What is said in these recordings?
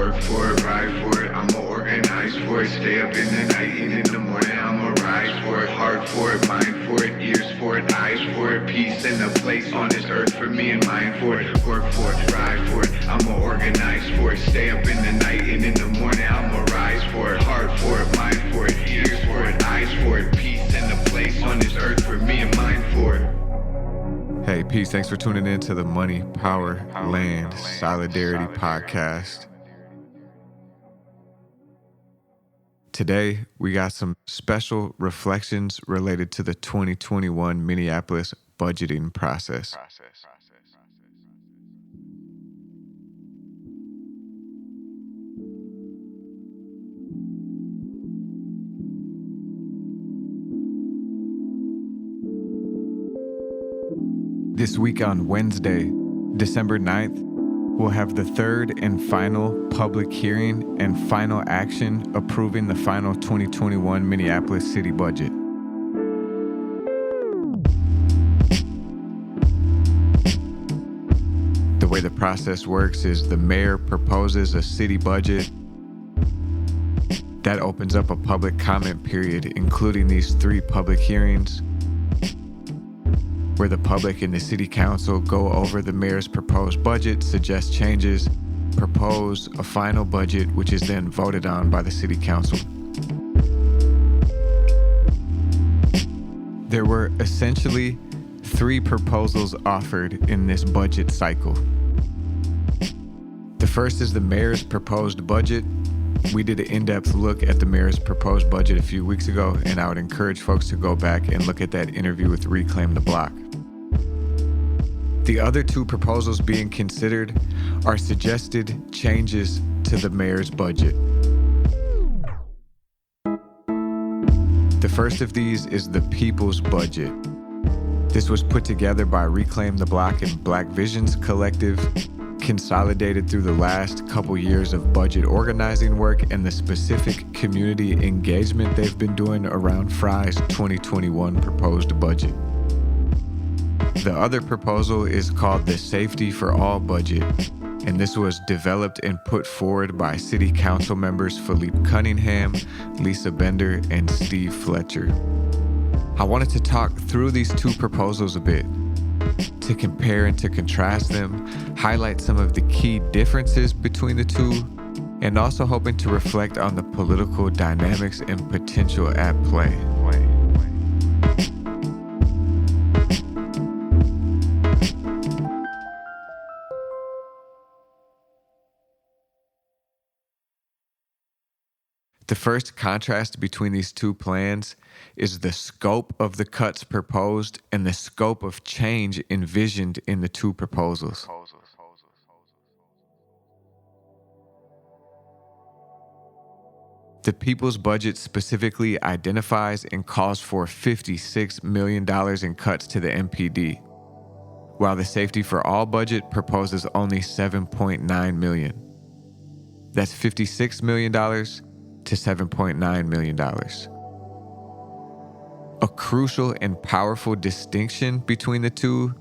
Work for it, ride for it, I'ma organize for it. Stay up in the night and in the morning, I'ma rise for it. Heart for it, mind for it, ears for it, eyes for it. Peace and a place on this earth for me and mine for it. Work for it, ride for it, I'ma organize for it. Stay up in the night and in the morning, I'ma rise for it. Heart for it, mind for it, ears for it, eyes for it. Peace and a place on this earth for me and mine for it. Hey, peace. Thanks for tuning in to the Money, Power, Land, Solidarity podcast. Today, we got some special reflections related to the 2021 Minneapolis budgeting process. This week on Wednesday, December 9th, we'll have the third and final public hearing and final action approving the final 2021 Minneapolis city budget. The way the process works is the mayor proposes a city budget. That opens up a public comment period, including these 3 public hearings, where the public and the city council go over the mayor's proposed budget, suggest changes, propose a final budget, which is then voted on by the city council. There were essentially 3 proposals offered in this budget cycle. The first is the mayor's proposed budget. We did an in-depth look at the mayor's proposed budget a few weeks ago, and I would encourage folks to go back and look at that interview with Reclaim the Block. The other 2 proposals being considered are suggested changes to the mayor's budget. The first of these is the People's Budget. This was put together by Reclaim the Block and Black Visions Collective, consolidated through the last couple years of budget organizing work and the specific community engagement they've been doing around Frey's 2021 proposed budget. The other proposal is called the Safety for All budget, and this was developed and put forward by City Council members Phillipe Cunningham, Lisa Bender, and Steve Fletcher. I wanted to talk through these 2 proposals a bit, to compare and to contrast them, highlight some of the key differences between the 2, and also hoping to reflect on the political dynamics and potential at play. The first contrast between these 2 plans is the scope of the cuts proposed and the scope of change envisioned in the 2 proposals. The People's Budget specifically identifies and calls for $56 million in cuts to the MPD, while the Safety for All budget proposes only $7.9 million. That's $56 million to $7.9 million. A crucial and powerful distinction between the 2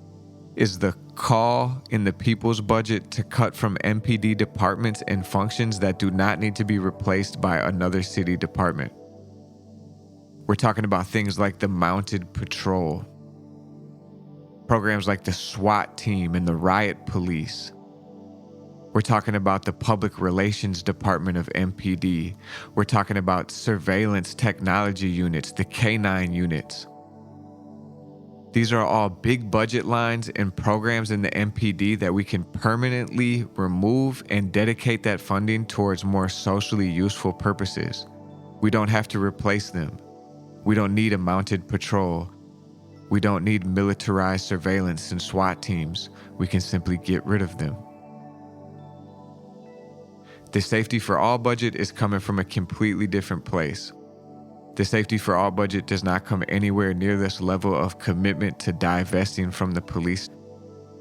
is the call in the People's Budget to cut from MPD departments and functions that do not need to be replaced by another city department. We're talking about things like the Mounted Patrol, programs like the SWAT team and the Riot Police. We're talking about the Public Relations Department of MPD. We're talking about surveillance technology units, the K9 units. These are all big budget lines and programs in the MPD that we can permanently remove and dedicate that funding towards more socially useful purposes. We don't have to replace them. We don't need a mounted patrol. We don't need militarized surveillance and SWAT teams. We can simply get rid of them. The Safety for All budget is coming from a completely different place. The Safety for All budget does not come anywhere near this level of commitment to divesting from the police.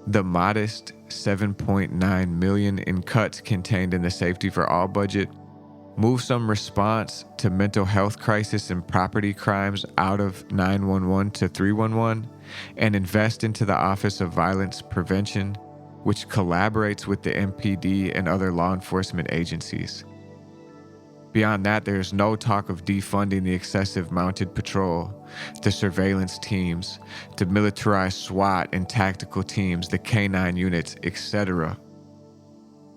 The modest $7.9 million in cuts contained in the Safety for All budget move some response to mental health crisis and property crimes out of 911 to 311 and invest into the Office of Violence Prevention, which collaborates with the MPD and other law enforcement agencies. Beyond that, there is no talk of defunding the excessive mounted patrol, the surveillance teams, the militarized SWAT and tactical teams, the K-9 units, etc.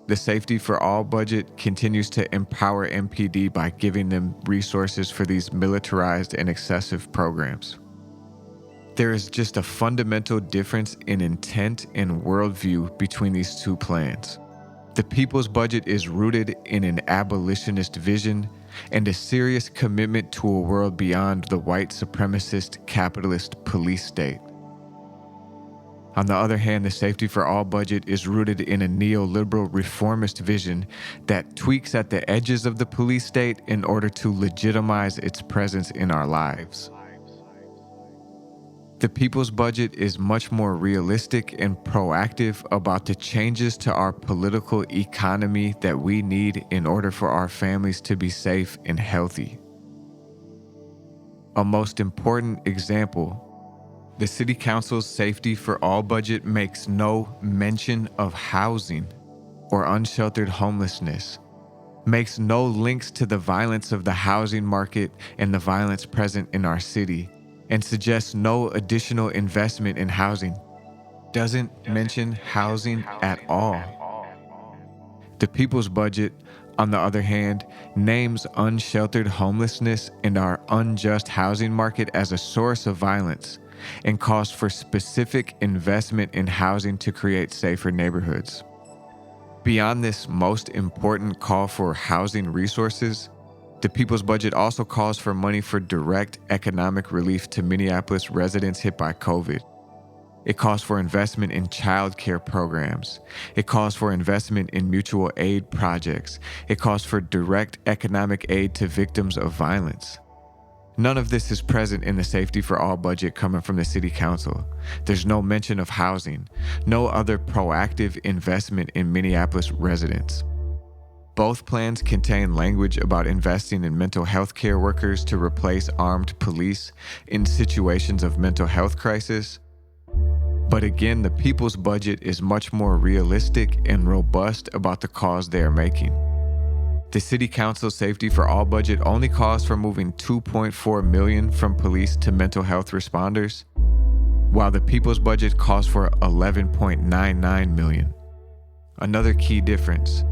The Safety for All budget continues to empower MPD by giving them resources for these militarized and excessive programs. There is just a fundamental difference in intent and worldview between these two plans. The people's budget is rooted in an abolitionist vision and a serious commitment to a world beyond the white supremacist capitalist police state. On the other hand, the Safety for All budget is rooted in a neoliberal reformist vision that tweaks at the edges of the police state in order to legitimize its presence in our lives. The people's budget is much more realistic and proactive about the changes to our political economy that we need in order for our families to be safe and healthy. A most important example, the City Council's Safety for All budget makes no mention of housing or unsheltered homelessness, makes no links to the violence of the housing market and the violence present in our city, and suggests no additional investment in housing. Doesn't mention housing at all. The people's budget, on the other hand, names unsheltered homelessness and our unjust housing market as a source of violence and calls for specific investment in housing to create safer neighborhoods. Beyond this most important call for housing resources, the people's budget also calls for money for direct economic relief to Minneapolis residents hit by COVID. It calls for investment in child care programs. It calls for investment in mutual aid projects. It calls for direct economic aid to victims of violence. None of this is present in the Safety for All budget coming from the City Council. There's no mention of housing, no other proactive investment in Minneapolis residents. Both plans contain language about investing in mental health care workers to replace armed police in situations of mental health crisis. But again, the people's budget is much more realistic and robust about the cause they are making. The City Council's Safety for All budget only calls for moving $2.4 million from police to mental health responders, while the people's budget calls for $11.99 million. Another key difference,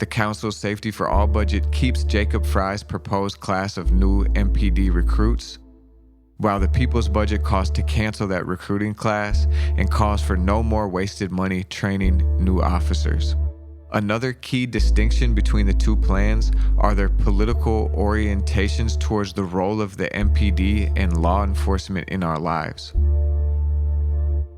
the Council's Safety for All budget keeps Jacob Frey's proposed class of new MPD recruits, while the people's budget calls to cancel that recruiting class and calls for no more wasted money training new officers. Another key distinction between the two plans are their political orientations towards the role of the MPD and law enforcement in our lives.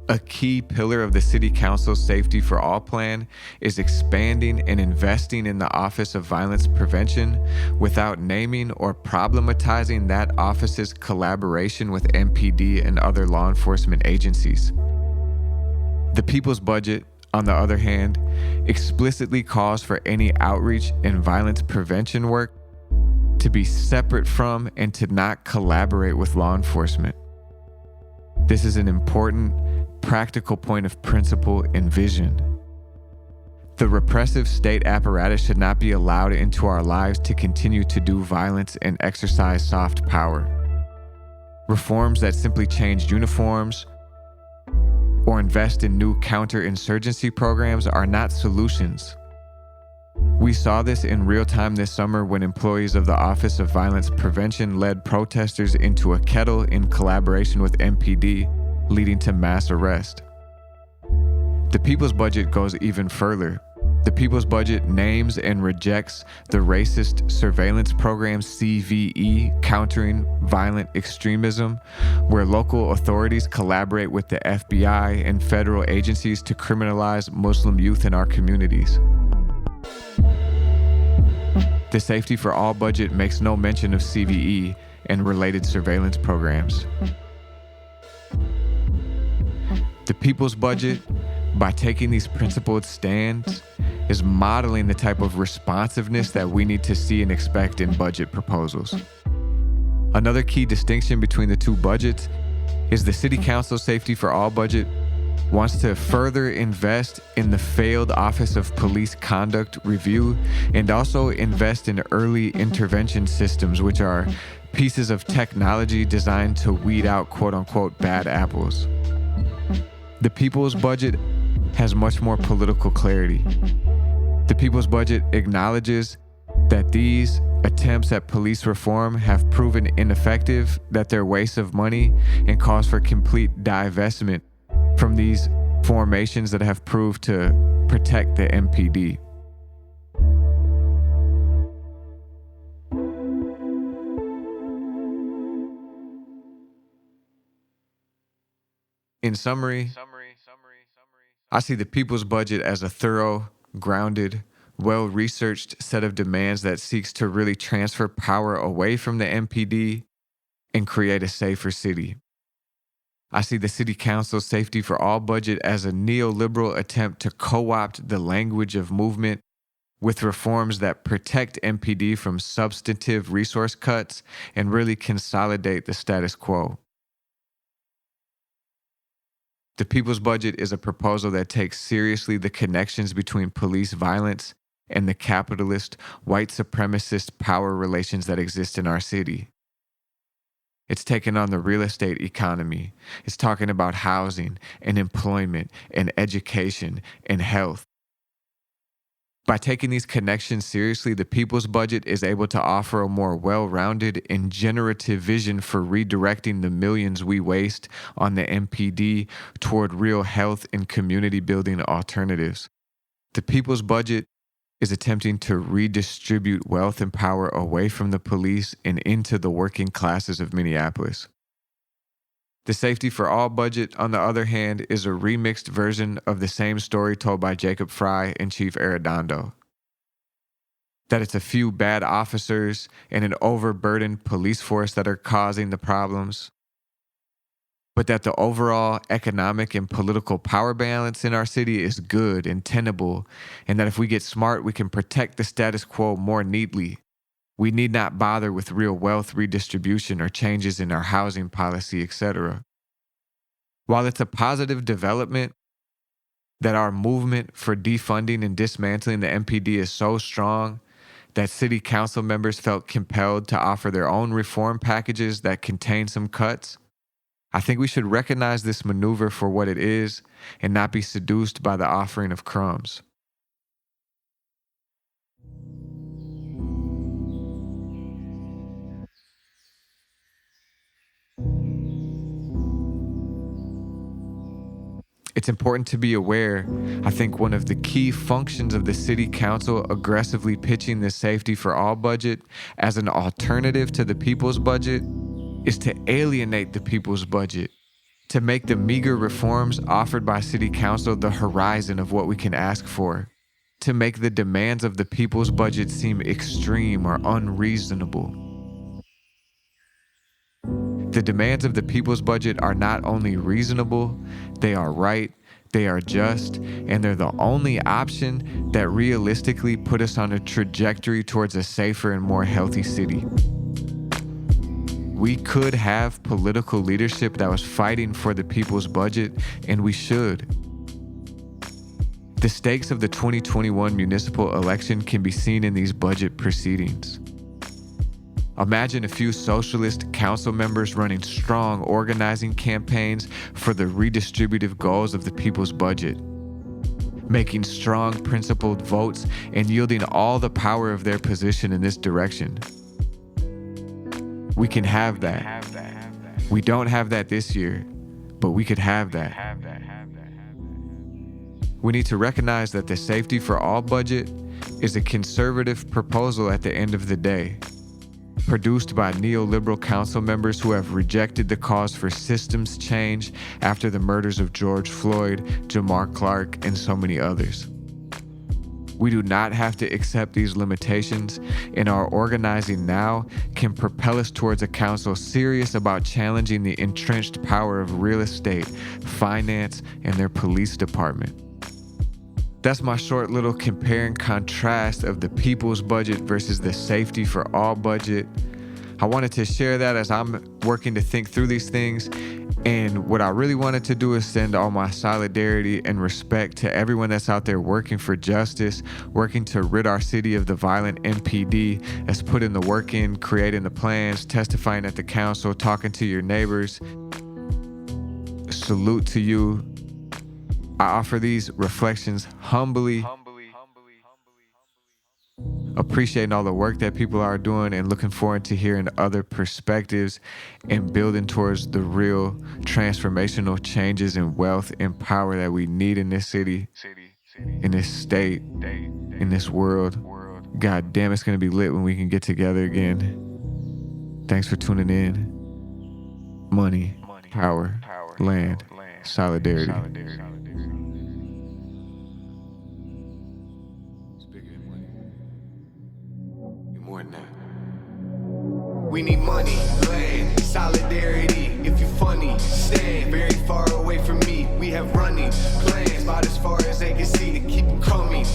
A key pillar of the City Council's Safety for All plan is expanding and investing in the Office of Violence Prevention without naming or problematizing that office's collaboration with MPD and other law enforcement agencies. The people's budget, on the other hand, explicitly calls for any outreach and violence prevention work to be separate from and to not collaborate with law enforcement. This is an important, practical point of principle and vision. The repressive state apparatus should not be allowed into our lives to continue to do violence and exercise soft power. Reforms that simply change uniforms or invest in new counterinsurgency programs are not solutions. We saw this in real time this summer when employees of the Office of Violence Prevention led protesters into a kettle in collaboration with MPD, leading to mass arrest. The people's budget goes even further. The people's budget names and rejects the racist surveillance program CVE, Countering Violent Extremism, where local authorities collaborate with the FBI and federal agencies to criminalize Muslim youth in our communities. The Safety for All budget makes no mention of CVE and related surveillance programs. The people's budget, by taking these principled stands, is modeling the type of responsiveness that we need to see and expect in budget proposals. Another key distinction between the two budgets is the City Council Safety for All budget wants to further invest in the failed Office of Police Conduct Review and also invest in early intervention systems, which are pieces of technology designed to weed out quote-unquote bad apples. The people's budget has much more political clarity. The people's budget acknowledges that these attempts at police reform have proven ineffective, that they're waste of money, and calls for complete divestment from these formations that have proved to protect the MPD. In summary, I see the people's budget as a thorough, grounded, well-researched set of demands that seeks to really transfer power away from the MPD and create a safer city. I see the City Council's Safety for All budget as a neoliberal attempt to co-opt the language of movement with reforms that protect MPD from substantive resource cuts and really consolidate the status quo. The people's budget is a proposal that takes seriously the connections between police violence and the capitalist, white supremacist power relations that exist in our city. It's taken on the real estate economy. It's talking about housing and employment and education and health. By taking these connections seriously, the people's budget is able to offer a more well-rounded and generative vision for redirecting the millions we waste on the MPD toward real health and community-building alternatives. The people's budget is attempting to redistribute wealth and power away from the police and into the working classes of Minneapolis. The Safety for All budget, on the other hand, is a remixed version of the same story told by Jacob Frey and Chief Arredondo. That it's a few bad officers and an overburdened police force that are causing the problems, but that the overall economic and political power balance in our city is good and tenable, and that if we get smart, we can protect the status quo more neatly. We need not bother with real wealth redistribution or changes in our housing policy, etc. While it's a positive development that our movement for defunding and dismantling the MPD is so strong that city council members felt compelled to offer their own reform packages that contain some cuts, I think we should recognize this maneuver for what it is and not be seduced by the offering of crumbs. It's important to be aware, I think one of the key functions of the city council aggressively pitching the Safety for All budget as an alternative to the people's budget is to alienate the people's budget, to make the meager reforms offered by city council the horizon of what we can ask for, to make the demands of the people's budget seem extreme or unreasonable. The demands of the people's budget are not only reasonable, they are right, they are just, and they're the only option that realistically put us on a trajectory towards a safer and more healthy city. We could have political leadership that was fighting for the people's budget, and we should. The stakes of the 2021 municipal election can be seen in these budget proceedings. Imagine a few socialist council members running strong organizing campaigns for the redistributive goals of the people's budget, making strong principled votes and yielding all the power of their position in this direction. We can have that. We don't have that this year, but we could have that. We need to recognize that the Safety for All budget is a conservative proposal at the end of the day, produced by neoliberal council members who have rejected the cause for systems change after the murders of George Floyd, Jamar Clark, and so many others. We do not have to accept these limitations, and our organizing now can propel us towards a council serious about challenging the entrenched power of real estate, finance, and their police department. That's my short little compare and contrast of the people's budget versus the Safety for All budget. I wanted to share that as I'm working to think through these things, And what I really wanted to do is send all my solidarity and respect to everyone that's out there working for justice, working to rid our city of the violent MPD, that's putting the work in, creating the plans, testifying at the council, talking to your neighbors. Salute to you. I offer these reflections humbly, appreciating all the work that people are doing and looking forward to hearing other perspectives and building towards the real transformational changes in wealth and power that we need in this city, in this state, in this world. God damn, it's going to be lit when we can get together again. Thanks for tuning in. Money, power, land, solidarity. We need money, land, solidarity. If you funny, stand very far away from me. We have running plans about as far as they can see to keep them coming.